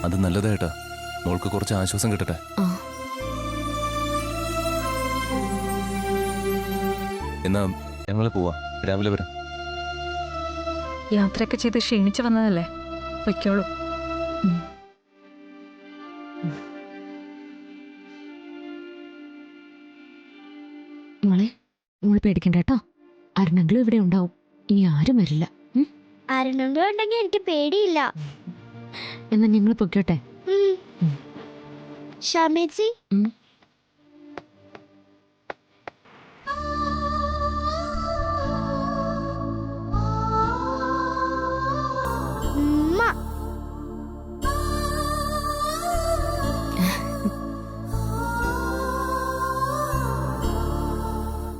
അത് നല്ലതായിട്ടാ. മോൾക്ക് കുറച്ച് ആശ്വാസം കിട്ടട്ടെ. എന്നാ ഞങ്ങൾ പോവാ, രാവിലെ വരാം. യാത്രയൊക്കെ ചെയ്ത് ക്ഷീണിച്ചു വന്നതല്ലേ, പൊയ്ക്കോളൂ. മോള് പേടിക്കണ്ട കേട്ടോ. അരുണെങ്കിലും ഇവിടെ ഉണ്ടാവും, ഇനി ആരും വരില്ല. അരുണെങ്കിലും ഉണ്ടെങ്കിൽ എനിക്ക് പേടിയില്ല. എന്നാ ഞങ്ങൾ പൊയ്ക്കോട്ടെ. ഷമേച്ചി,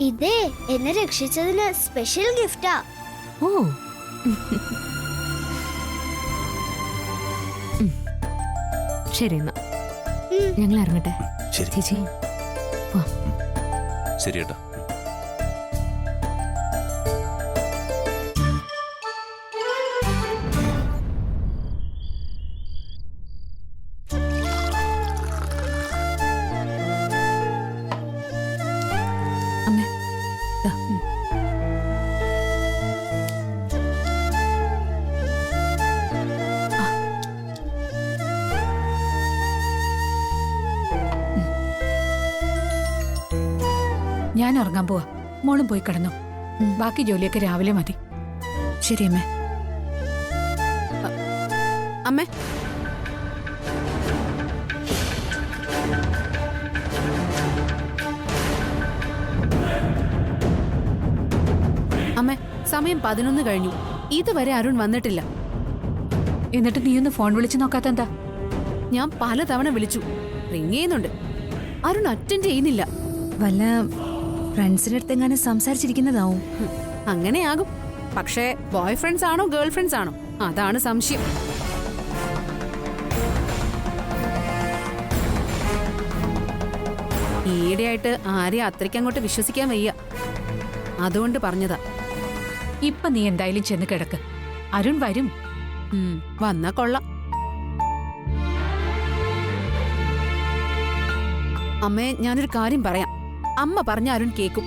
ഇതേ എന്നെ രക്ഷിച്ചതിന് സ്പെഷ്യൽ ഗിഫ്റ്റാ. ഓ ശരി, എന്നാ ഞങ്ങൾ ഇറങ്ങട്ടെ. ശരി ചേച്ചി ശരി ഏട്ടാ. ഞാൻ ഇറങ്ങാൻ പോവാ, മോളും പോയി കിടന്നു. ബാക്കി ജോലിയൊക്കെ രാവിലെ മതി. ശരി അമ്മേ. അമ്മേ, അമ്മേ, സമയം 11 കഴിഞ്ഞു. ഇതുവരെ അരുൺ വന്നിട്ടില്ല. എന്നിട്ട് നീയൊന്ന് ഫോൺ വിളിച്ചു നോക്കാത്തെന്താ? ഞാൻ പലതവണ വിളിച്ചു, റിങ് ചെയ്യുന്നുണ്ട്. അരുൺ അറ്റൻഡ് ചെയ്യുന്നില്ല. വല്ല ഫ്രണ്ട്സിന്റെ അടുത്ത് എങ്ങാനും സംസാരിച്ചിരിക്കുന്നതാവും. അങ്ങനെയാകും. പക്ഷേ ബോയ് ഫ്രണ്ട്സ് ആണോ ഗേൾ ഫ്രണ്ട്സ് ആണോ, അതാണ് സംശയം. ഈയിടെയായിട്ട് ആരെയും അത്രയ്ക്ക് അങ്ങോട്ട് വിശ്വസിക്കാൻ വയ്യ. അതുകൊണ്ട് പറഞ്ഞതാ. ഇപ്പൊ നീ എന്തായാലും ചെന്ന് കിടക്ക്, അരുൺ വരും. വന്നാ കൊള്ളാം. അമ്മേ, ഞാനൊരു കാര്യം പറയാം. അമ്മ പറഞ്ഞ അരുൺ കേക്കും.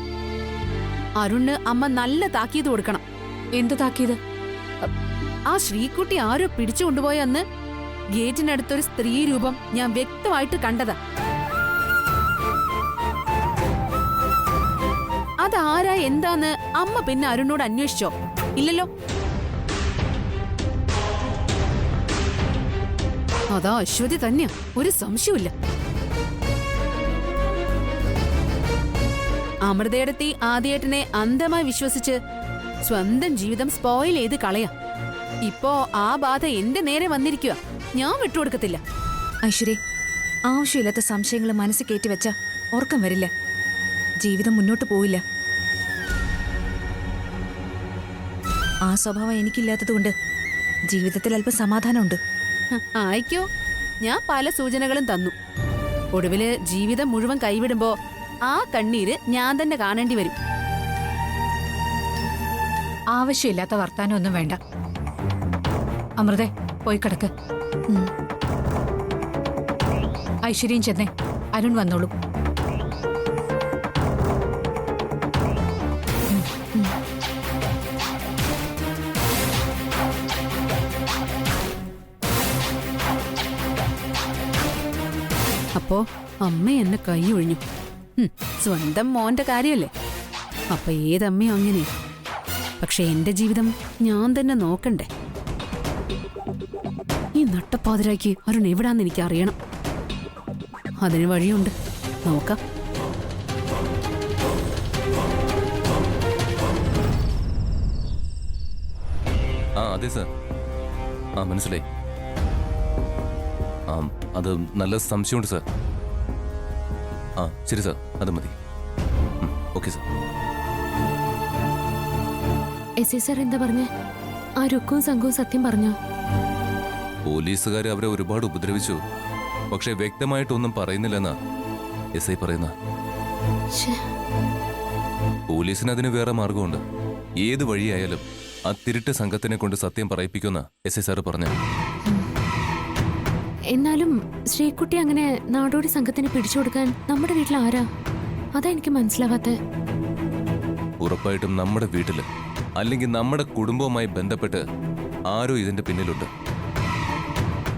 അരുണ് അമ്മ നല്ല താക്കീത് കൊടുക്കണം. എന്തു താക്കീത്? ആ ശ്രീകുട്ടി ആരോ പിടിച്ചു കൊണ്ടുപോയ അന്ന് ഗേറ്റിനടുത്തൊരു സ്ത്രീ രൂപം ഞാൻ വ്യക്തമായിട്ട് കണ്ടതാ. അതാരാ എന്താന്ന് അമ്മ പിന്നെ അരുണിനോട് അന്വേഷിച്ചോ? ഇല്ലല്ലോ. അതാ അശ്വതി തന്നെയാ, ഒരു സംശയമില്ല. അമൃതയെടുത്തി ആദ്യേട്ടനെ അന്ധമായി വിശ്വസിച്ച് സ്വന്തം ജീവിതം സ്പോയിൽ ചെയ്ത് കളയാ. ഇപ്പോ ആ ബാധ എന്റെ നേരെ വന്നിരിക്കുക. ഞാൻ വിട്ടുകൊടുക്കത്തില്ല. ഐശ്വര്യ, ആവശ്യമില്ലാത്ത സംശയങ്ങൾ മനസ്സിൽ കയറ്റിവെച്ച ഉറക്കം വരില്ല, ജീവിതം മുന്നോട്ട് പോവില്ല. ആ സ്വഭാവം എനിക്കില്ലാത്തതുകൊണ്ട് ജീവിതത്തിൽ അല്പം സമാധാനമുണ്ട്. ആയിക്കോ, ഞാൻ പല സൂചനകളും തന്നു. ഒടുവില് ജീവിതം മുഴുവൻ കൈവിടുമ്പോ ആ കണ്ണീര് ഞാൻ തന്നെ കാണേണ്ടി വരും. ആവശ്യമില്ലാത്ത വർത്താനം ഒന്നും വേണ്ട. അമൃതേ, പോയി കിടക്ക്. ഐശ്വര്യം ചെന്നേ, അരുൺ വന്നോളൂ. അപ്പോ അമ്മ എന്നെ കൈ ഒഴിഞ്ഞു. സ്വന്തം മോന്റെ കാര്യമല്ലേ, അപ്പൊ ഏതമ്മയോ അങ്ങനെ. പക്ഷെ എന്റെ ജീവിതം ഞാൻ തന്നെ നോക്കണ്ടേ. ഈ നട്ടപ്പാതിരാക്കി അരുൺ എവിടാന്ന് എനിക്ക് അറിയണം. അതിന് വഴിയുണ്ട്, നോക്കാം. അതെ സാർ, മനസ്സിലായി. അത് നല്ല സംശയമുണ്ട് സാർ. ശരി സാർ, അത് മതി. Okay sir. എസ് സാർ എന്താ പറഞ്ഞേ? ആ രുക്കും സംഘവും സത്യം പറഞ്ഞോ? പോലീസുകാർ അവരെ ഒരുപാട് ഉപദ്രവിച്ചു, പക്ഷെ വ്യക്തമായിട്ടൊന്നും പറയുന്നില്ലെന്നാ എസ് ഐ പറയുന്ന. പോലീസിന് അതിന് വേറെ മാർഗമുണ്ട്. ഏത് വഴിയായാലും ആ തിരുട്ട് സംഘത്തിനെ കൊണ്ട് സത്യം പറയിപ്പിക്കുന്ന എസ് ഐ സാറ് പറഞ്ഞു. എന്നാലും ശ്രീകുട്ടി അങ്ങനെ നാടോടി സംഘത്തിന് പിടിച്ചു കൊടുക്കാൻ നമ്മുടെ വീട്ടിൽ ആരാ? അതാ എനിക്ക് മനസ്സിലാവാത്ത. ഉറപ്പായിട്ടും നമ്മുടെ വീട്ടില് അല്ലെങ്കിൽ നമ്മുടെ കുടുംബവുമായി ബന്ധപ്പെട്ട് ആരോ ഇതിന്റെ പിന്നിലുണ്ട്.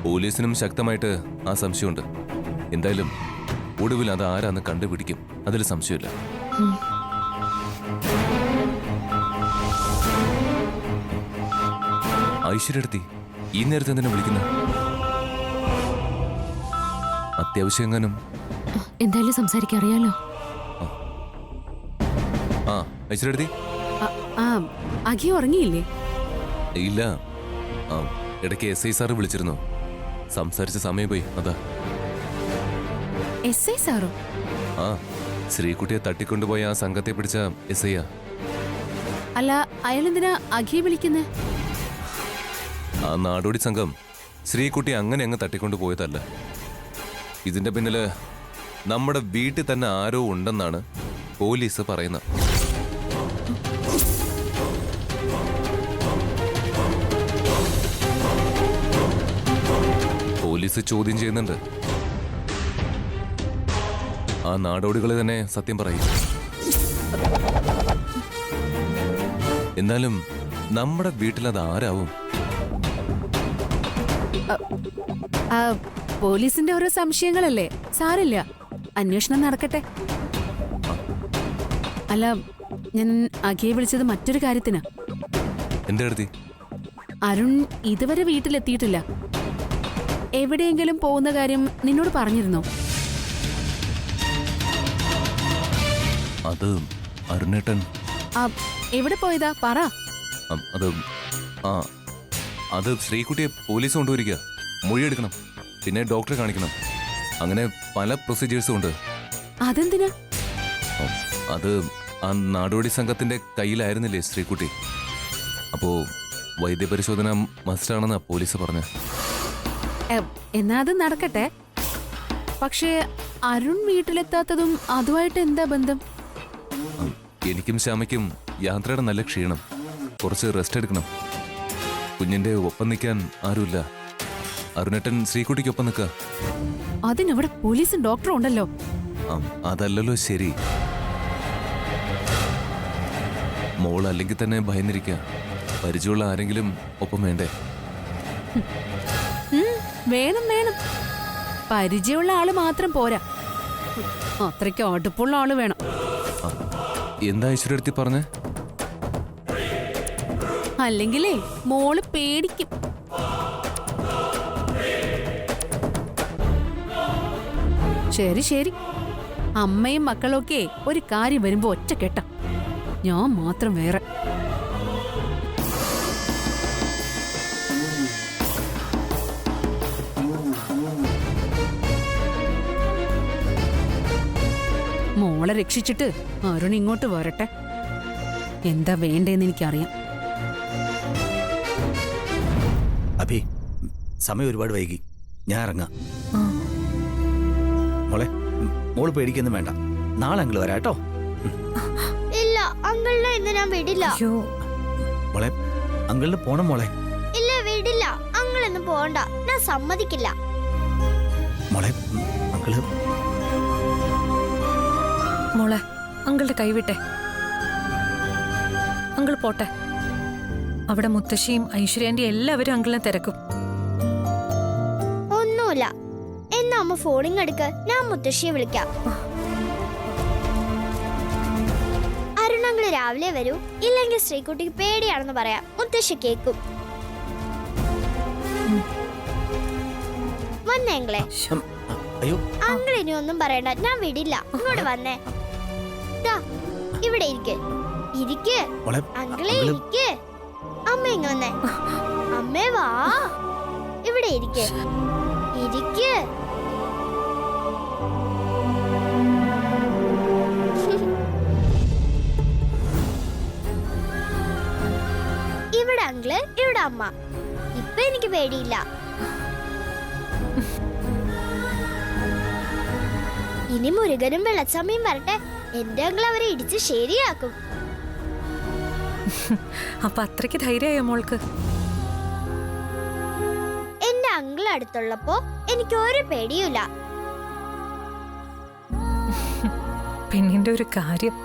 പോലീസിനും ശക്തമായിട്ട് ആ സംശയമുണ്ട്. എന്തായാലും ഒടുവിൽ അത് ആരാന്ന് കണ്ടുപിടിക്കും, അതിൽ സംശയമില്ല. ഐശ്വര്യടുത്തി ഈ നേരത്തെ എന്തിനാ വിളിക്കുന്നത്? അത്യാവശ്യം എങ്ങാനും? എന്തായാലും സംസാരിക്കറിയാലോ. ആ ഐശ്വര്യടുത്തി. ആ അഖി ഉറങ്ങിയില്ലേ? ഇല്ല, ഇടയ്ക്ക് SI സാറ് വിളിച്ചിരുന്നു. സംസാരിച്ച സമയം പോയി, അതാ. SI സാറോ? ആ, ശ്രീകുട്ടിയെ തട്ടിക്കൊണ്ടുപോയ ആ സംഘത്തെ പിടിച്ച SI യാ. അല്ല, അയാളെന്തിനാ അഖിയെ വിളിക്കുന്നേ? ആ നാടോടി സംഘം ശ്രീകുട്ടി അങ്ങനെ അങ്ങ് തട്ടിക്കൊണ്ടുപോയതല്ല. ഇതിന്റെ പിന്നില് നമ്മുടെ വീട്ടിൽ തന്നെ ആരോ ഉണ്ടെന്നാണ് പോലീസ് പറയുന്നത്. പോലീസ് ചോദ്യം ചെയ്യുന്നുണ്ട്. ആ നാടോടികളെ തന്നെ സത്യം പറയും. എന്നാലും നമ്മുടെ വീട്ടിലത് ആരാവും? പോലീസിന്റെ ഓരോ സംശയങ്ങളല്ലേ, സാരില്ല, അന്വേഷണം നടക്കട്ടെ. അല്ല, ഞാൻ അഖിയെ വിളിച്ചത് മറ്റൊരു കാര്യത്തിനാ. എന്റെ അടുത്ത് അരുൺ ഇതുവരെ വീട്ടിലെത്തിയിട്ടില്ല. എവിടെയെങ്കിലും പോകുന്ന കാര്യം നിന്നോട് പറഞ്ഞിരുന്നോ? അത് അരുണേട്ടൻ. എവിടെ പോയതാ പറ. അത് ശ്രീകുട്ടിയെ പോലീസ് കൊണ്ടുവരിക, മൊഴിയെടുക്കണം, പിന്നെ ഡോക്ടറെ കാണിക്കണം. അങ്ങനെ പല പ്രൊസീജിയേഴ്സും ഉണ്ട്. അതെന്തിനാ? അത് ആ നാടോടി സംഘത്തിന്റെ കയ്യിലായിരുന്നില്ലേ ശ്രീകുട്ടി. അപ്പോ വൈദ്യപരിശോധന മസ്റ്റാണെന്നാ പോലീസ് പറഞ്ഞ. എന്നാ അത് നടക്കട്ടെ. പക്ഷേ അരുൺ വീട്ടിലെത്താത്തതും അതുമായിട്ട് എന്താ ബന്ധം? എനിക്കും ശ്യാമയ്ക്കും യാത്രയുടെ നല്ല ക്ഷീണം, കുറച്ച് റെസ്റ്റ് എടുക്കണം. കുഞ്ഞിന്റെ ഒപ്പം നിൽക്കാൻ ആരുമില്ല. അരുണേട്ടൻ ശ്രീകുട്ടിക്കൊപ്പം നിൽക്കുക. അതിനവിടെ പോലീസും ഡോക്ടറും ഉണ്ടല്ലോ. അതല്ലല്ലോ ശരി. മോൾ അല്ലെങ്കിൽ തന്നെ ഭയന്നിരിക്കുക. പരിചയമുള്ള ആരെങ്കിലും ഒപ്പം വേണ്ടേ? വേണം വേണം. പരിചയമുള്ള ആള് മാത്രം പോരാ, അത്രയ്ക്ക് അടുപ്പുള്ള ആള് വേണം. എന്താ ഐശ്വര്യടുത്തി പറഞ്ഞേ? അല്ലെങ്കിലേ മോള് പേടിക്കും. ശരി ശരി, അമ്മയും മക്കളൊക്കെ ഒരു കാര്യം വരുമ്പോ ഒറ്റ കെട്ട, ഞാൻ മാത്രം വേറെ. മോളെ രക്ഷിച്ചിട്ട് അരുൺ ഇങ്ങോട്ട് വരട്ടെ. എന്താ വേണ്ടേന്ന് എനിക്കറിയാം. അഭി, സമയം ഒരുപാട് വൈകി, ഞാൻ ഇറങ്ങാം. മോളെ, മോള് പേടിക്കൊന്നും വേണ്ട, നാളെ അങ്കിള് വരാം കേട്ടോ. ഇല്ല, അങ്കിളിനെ ഇന്ന് ഞാൻ വിടില്ല. മോളെ, അങ്കിളിന് പോണം മോളെ. ഇല്ല, വിടില്ല. അങ്കിളൊന്നും പോണ്ട, ഞാൻ സമ്മതിക്കില്ല. മോളെ, അങ്കിള്. മോളെ, അങ്കിളുടെ കൈവിട്ടെ. അങ്കിൾ പോട്ടെ. അവിടെ മുത്തശ്ശിയും ഐശ്വര്യാന്റെ എല്ലാവരും അങ്കിളിനെ തിരക്കും. ഒന്നുമില്ല. എന്നാ അമ്മ ഫോണിങ് എടുക്ക്, ഞാൻ മുത്തശ്ശിയെ വിളിക്കാം. അരുണങ്കിള് രാവിലെ വരൂ, ഇല്ലെങ്കിൽ ശ്രീകുട്ടിക്ക് പേടിയാണെന്ന് പറയാം. മുത്തശ്ശി കേക്കും. വന്നേങ്ങളെ. അയ്യോ, അങ്കിൾ ഇനി ഒന്നും പറയണ്ട, ഞാൻ വിടില്ല. ഇങ്ങോട്ട് വന്നേ. ദാ, ഇവിടെ ഇരിക്ക്. ഇരിക്ക് അങ്കിളെ, ഇരിക്ക്. അമ്മ ഇങ്ങ വന്നേ. അമ്മേ വാ, ഇവിടെ ഇരിക്ക്. ഇരിക്ക്. ഇവിടെ അങ്കിള്, ഇവിടെ അമ്മ. ഇപ്പൊ എനിക്ക് പേടിയില്ല. ഇനി മുരുകനും വെള്ളച്ചാമിയും വരട്ടെ, എന്റെ അങ്കിൾ അവരെ ഇടിച്ച് ശരിയാക്കും. അപ്പൊ അത്രയ്ക്ക് ധൈര്യമായോ മോൾക്ക്? എന്റെ അങ്കിൾ അടുത്തുള്ളപ്പോ എനിക്ക് ഒരു പേടിയുമില്ല. പെണ്ണിന്റെ ഒരു കാര്യം.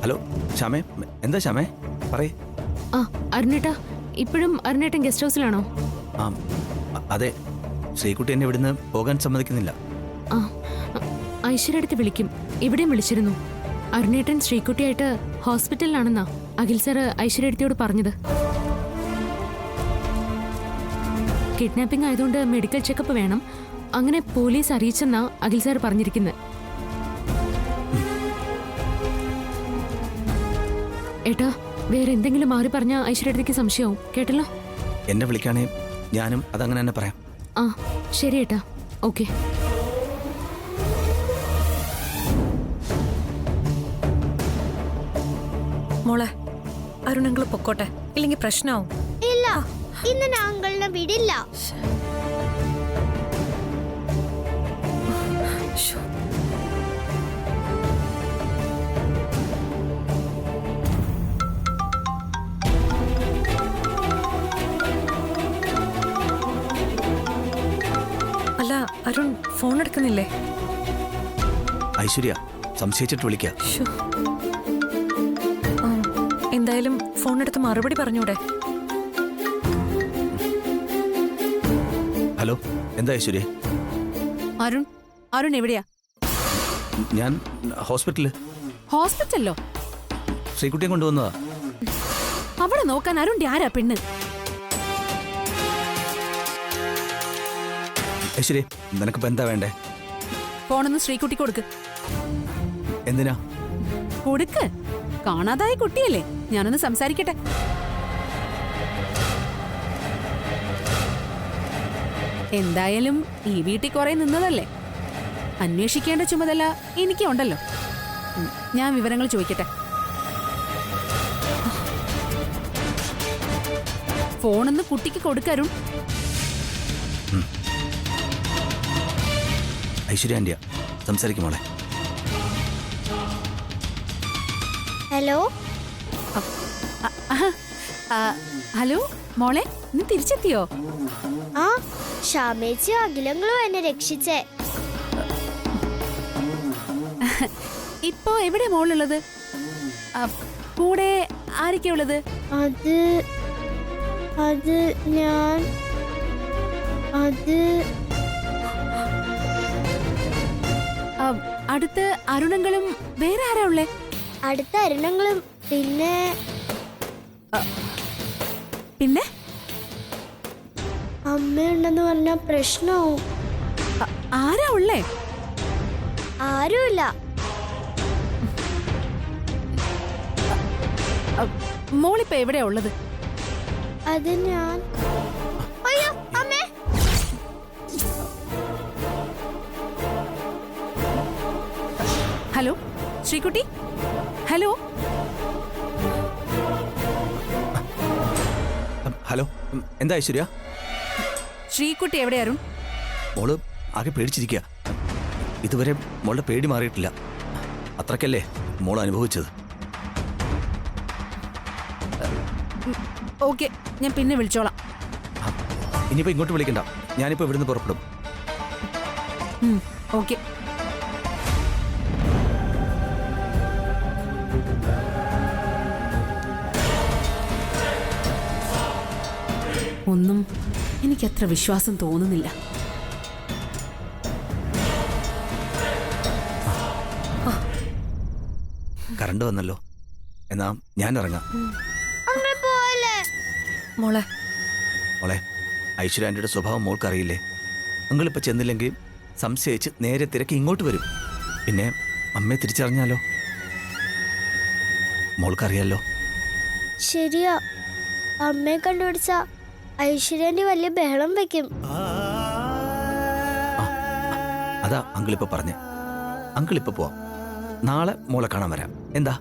ഹലോ ശ്യാമേ, എന്താ ശ്യാമേ പറയേ. ആ അരുണേട്ടാ, ഇപ്പോഴും അരുണേട്ടൻ ഗസ്റ്റ് ഹൗസിലാണോ? ആ അതെ, ശ്രീകുട്ടി എന്നെ ഇവിടുന്ന് പോകാൻ സമ്മതിക്കുന്നില്ല. ആ ഐശ്വര്യടുത്ത് വിളിക്കും, ഇവിടെയും വിളിച്ചിരുന്നു. അരുണേട്ടൻ ശ്രീകുട്ടിയായിട്ട് ഹോസ്പിറ്റലിലാണെന്നാ അഖിൽ സാറ് ഐശ്വര്യടുത്തിയോട് പറഞ്ഞത്. കിഡ്നാപ്പിംഗ് ആയതുകൊണ്ട് മെഡിക്കൽ ചെക്കപ്പ് വേണം, അങ്ങനെ പോലീസ് അറിയിച്ചെന്നാ അഖിൽ സാർ പറഞ്ഞിരിക്കുന്നത്. ഏട്ടാ, വേറെ എന്തെങ്കിലും മാറി പറഞ്ഞ ഐശ്വര്യടുത്തേക്ക് സംശയവും, കേട്ടല്ലോ. എന്നെ വിളിക്കാണേ ഞാനും അതങ്ങനെ തന്നെ പറയാം. ആ ശരി ഏട്ടാ, ഓക്കെ. മോളെ, അരുണങ്ങൾ പൊക്കോട്ടെ, ഇല്ലെങ്കിൽ പ്രശ്നമാവും. ഇല്ല, ഇന്ന് ഞാൻ അങ്കിളിനെ വിടില്ല. ശ്ശോ. അല്ല, അരുൺ ഫോൺ എടുക്കുന്നില്ലേ? ഐശ്വര്യ, സംശയിച്ചിട്ട് വിളിക്കാം. ശ്ശോ. ആ, എന്തായാലും ഫോൺ എടുത്ത് മറുപടി പറഞ്ഞൂടെ? ഹലോ, എന്താ ഐശ്വര്യ? അരുൺ, അരുൺ എവിടെയാ? ഞാൻ ഹോസ്പിറ്റലില്. ഹോസ്പിറ്റലിലോ? ശ്രീകുട്ടിയെ കൊണ്ടുവന്നതാ. അവിടെ നോക്കാൻ അരുണിന്റെ ആരാ പെണ്ണ്? ഐശ്വര്യ, നിനക്കിപ്പോ എന്താ വേണ്ടേ? ഫോണൊന്ന് ശ്രീകുട്ടി കൊടുക്ക്. എന്തിനാ? കൊടുക്ക്, കാണാതായ കുട്ടിയല്ലേ, ഞാനൊന്ന് സംസാരിക്കട്ടെ. എന്തായാലും ഈ വീട്ടിൽ കുറെ നിന്നതല്ലേ, അന്വേഷിക്കേണ്ട ചുമതല എനിക്കുണ്ടല്ലോ. ഞാൻ വിവരങ്ങൾ ചോദിക്കട്ടെ. ഫോണൊന്ന് കുട്ടിക്ക് കൊടുക്കരുൺ. ഐശ്വര്യ ആന്റിയാ, സംസാരിക്കും മോളെ. ഹലോ, ഹലോ മോളെ, നീ തിരിച്ചെത്തിയോ? ആ ഷാമേച്ചി അഖിലങ്ങളും എന്നെ രക്ഷിച്ചേ. ഇപ്പോ എവിടെ മോളുള്ളത്? കൂടെ ആരൊക്കെയാ ഉള്ളത്? അത് ഞാൻ അടുത്ത് അരുണങ്ങളും വേറെ ആരാ ഉള്ളേ? അടുത്ത അരുണങ്ങളും പിന്നെ പിന്നെ അമ്മയുണ്ടെന്ന് പറഞ്ഞ പ്രശ്നവും. ആരാ ഉള്ളേ? ആരുമില്ല. മോളിപ്പോ എവിടെയാ ഉള്ളത്? അത് ഞാൻ. അയ്യോ അമ്മേ. Hello Sreekutty, hello. ഹലോ, എന്താ ഐശ്വര്യ? ശ്രീകുട്ടി എവിടെയാ അരുൺ? മോള് ആകെ പേടിച്ചിരിക്കുക. ഇതുവരെ മോളുടെ പേടി മാറിയിട്ടില്ല. അത്രക്കല്ലേ മോൾ അനുഭവിച്ചത്. ഓക്കെ, ഞാൻ പിന്നെ വിളിച്ചോളാം. ഇനിയിപ്പോ ഇങ്ങോട്ട് വിളിക്കണ്ട, ഞാനിപ്പോ ഇവിടുന്ന് പുറപ്പെടും. ഓക്കെ. ഒന്നും എനിക്കത്ര വിശ്വാസം തോന്നുന്നില്ല. കറണ്ട് വന്നല്ലോ, എന്നാ ഞാൻ ഇറങ്ങാം. അമ്മ പോലെ. മോളെ, മോളെ, ഐശ്വര്യാൻ്റെ സ്വഭാവം മോൾക്കറിയില്ലേ? അങ്കിളിപ്പോൾ ചെന്നില്ലെങ്കിൽ സംശയിച്ച് നേരെ തിരക്ക് ഇങ്ങോട്ട് വരും. പിന്നെ അമ്മയെ തിരിച്ചറിഞ്ഞാലോ? മോൾക്കറിയാലോ? ശരിയാ, അമ്മയെ കണ്ടുപിടിച്ച ഐശ്വര്യാന്റെ വലിയ ബഹളം വെക്കും. അതാ അങ്കിളിപ്പോൾ പറഞ്ഞേ. അങ്കിളിപ്പോൾ പോവാം. നാളെ മോളെ കാണാൻ വരാം. എന്താ?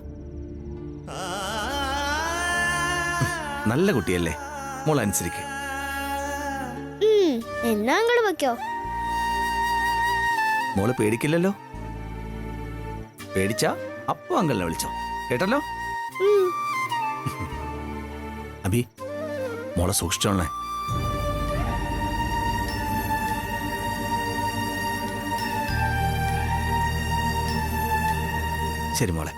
നല്ല കുട്ടിയല്ലേ, മോൾ അനുസരിക്ക്. എന്നാ അങ്ങോട്ട് വെക്കോ? മോള് പേടിക്കില്ലല്ലോ? പേടിച്ചാ അപ്പൊ അങ്കിളിനെ വിളിച്ചോ, കേട്ടല്ലോ? അബി, മോളെ സൂക്ഷിച്ചോളേ. ശരി മോളെ.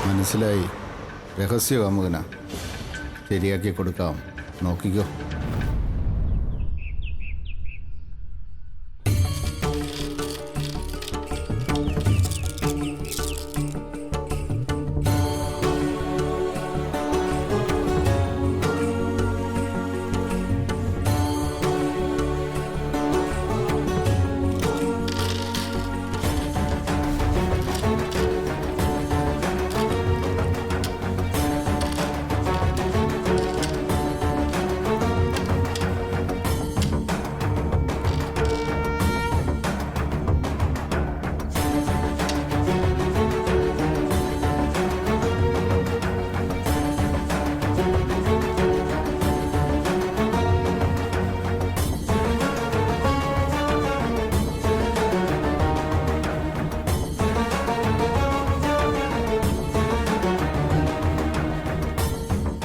മനസ്സിലായി. രഹസ്യ കാമുകന. ശരിയാക്കി കൊടുക്കാം, നോക്കിക്കോ.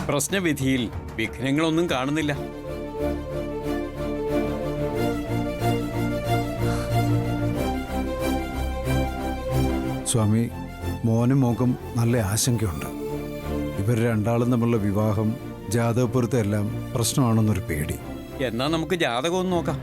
പ്രശ്നവിധിയിൽ വിഘ്നങ്ങളൊന്നും കാണുന്നില്ല. സ്വാമി, മോനും മോക്കും നല്ല ആശങ്കയുണ്ട്. ഇവർ രണ്ടാളും തമ്മിലുള്ള വിവാഹം, ജാതകപ്പൊരുത്തം എല്ലാം പ്രശ്നമാണെന്നൊരു പേടി. എന്നാ നമുക്ക് ജാതകം ഒന്ന് നോക്കാം.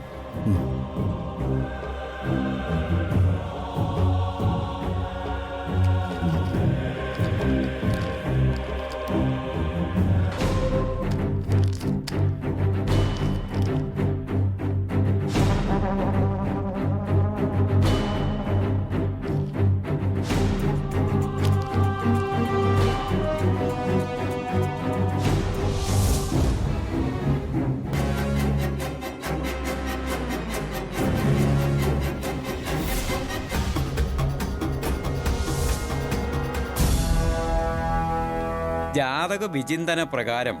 ജാതക വിചിന്തന പ്രകാരം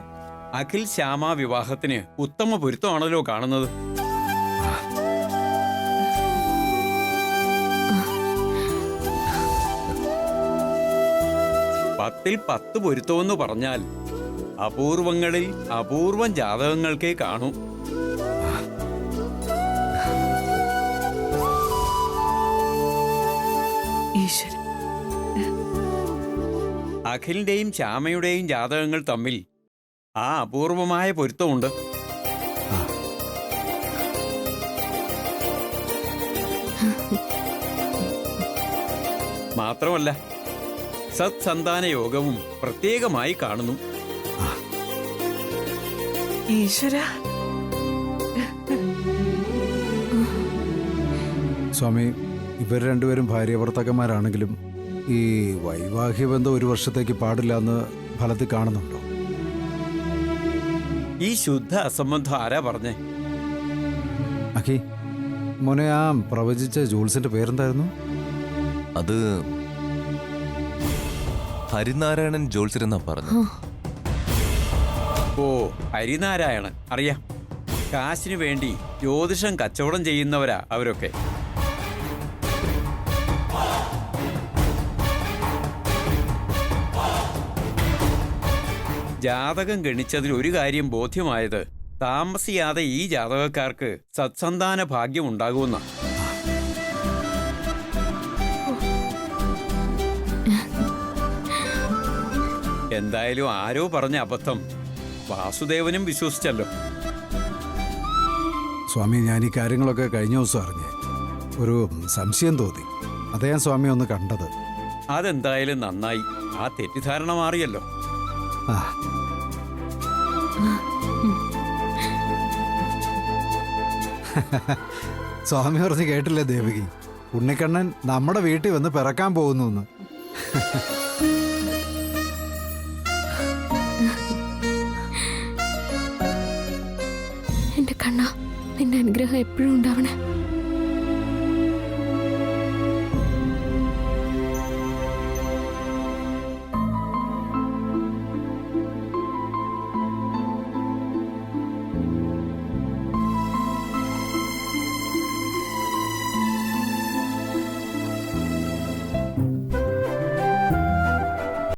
അഖിൽ ശ്യാമ വിവാഹത്തിന് ഉത്തമ പൊരുത്തമാണല്ലോ കാണുന്നത്. പത്തിൽ 10 പൊരുത്തമെന്ന് പറഞ്ഞാൽ അപൂർവങ്ങളിൽ അപൂർവം ജാതകങ്ങൾക്കേ കാണൂ. അഖിലിന്റെയും ശ്യാമയുടെയും ജാതകങ്ങൾ തമ്മിൽ ആ അപൂർവമായ പൊരുത്തമുണ്ട്. മാത്രമല്ല സത്സന്താന യോഗവും പ്രത്യേകമായി കാണുന്നു. സ്വാമി, ഇവർ രണ്ടുപേരും ഭാര്യാഭർത്താക്കന്മാരാണെങ്കിലും ഈ വൈവാഹിക ബന്ധം 1 വർഷത്തേക്ക് പാടില്ല എന്ന് ഫലത്തിൽ കാണുന്നുണ്ടോ? ഈ ശുദ്ധ അസംബന്ധം ആരാ പറഞ്ഞേ? അഖി, മോനെ, ആ പ്രവചിച്ച ജോത്സ്യന്റെ പേരെന്തായിരുന്നു? അത് ഹരിനാരായണൻ ജോത്സ്യരെന്നാ പറഞ്ഞു. ഓ, ഹരിനാരായണൻ അറിയാം. കാശിനു വേണ്ടി ജ്യോതിഷം കച്ചവടം ചെയ്യുന്നവരാ അവരൊക്കെ. ജാതകം ഗണിച്ചതിൽ ഒരു കാര്യം ബോധ്യമായത് താമസിയാതെ ഈ ജാതകക്കാർക്ക് സത്സന്താന ഭാഗ്യം ഉണ്ടാകുമെന്ന. എന്തായാലും ആരോ പറഞ്ഞ അബദ്ധം വാസുദേവനും വിശ്വസിച്ചല്ലോ. സ്വാമി, ഞാൻ ഈ കാര്യങ്ങളൊക്കെ കഴിഞ്ഞ ദിവസം അറിഞ്ഞേ. ഒരു സംശയം തോന്നി. അതേ ഞാൻ സ്വാമി ഒന്ന് കണ്ടത്. അതെന്തായാലും നന്നായി. ആ തെറ്റിദ്ധാരണ മാറിയല്ലോ. ആ സ്വാമി പറഞ്ഞ് കേട്ടില്ലേ ദേവകി? ഉണ്ണിക്കണ്ണൻ നമ്മുടെ വീട്ടിൽ വന്ന് പിറക്കാൻ പോകുന്നു എന്ന്. എന്റെ കണ്ണ, നിന്റെ അനുഗ്രഹം എപ്പോഴും ഉണ്ടാവണേ.